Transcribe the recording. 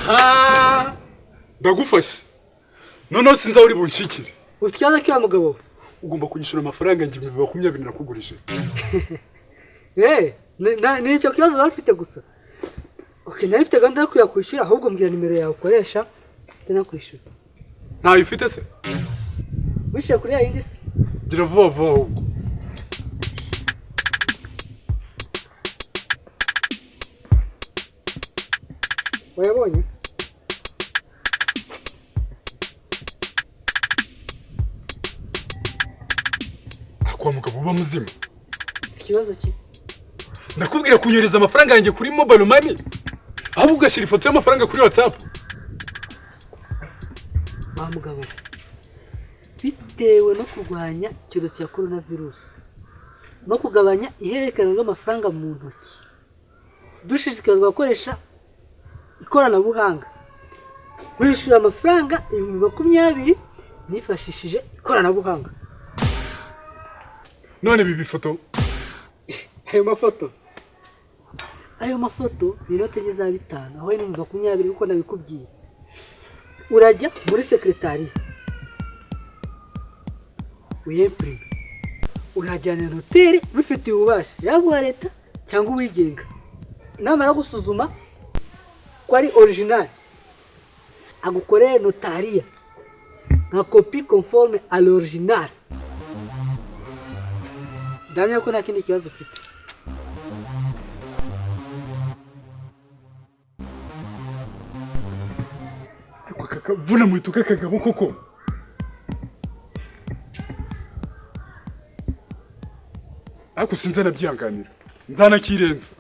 aha ndagufashe noneho sinza uri bunshikire ufite ikibazo cy'uwo mugabo ugomba kunyishura amafaranga njye 20 nakugurije ni icyo kibazo bari ufite gusa okay nayo ufite gahunda yo kuyakwishyura ahubwo mbwira nimero yawe ukoresha ndanakwishyura ntayo ufite se wishyuye kuri yindi se gira vuba vuba ahubwo wayabonye akwa mugabo uba muzima ikibazo ki ndakubwira kunyereza amafaranga yanjye kuri mobile money ahubwo ugashyira ifoto y'amafaranga kuri WhatsApp mugabo bitewe no kurwanya icyorezo cya coronavirus no kugabanya ihererekana ry'amafaranga mu ntoki dushishikarizwa gukoresha ikoranabuhanga wishyura amafaranga 2020 nifashishije ikoranabuhanga none bibi foto ayo mafoto ni inote za 5 aho ni 20 kuko nabikubwiye urajya muri secretariat uyemprime urajyana noteri bifitiye ububasha yaba leta cyangwa uwigenga namara gusuzuma ko ari original agukoreye notaria na copie conforme à l'original ndamya ko nta kindi kibazo ufite vuna mwituka kagabo koko ako sinza nabyihanganira nzana kirenza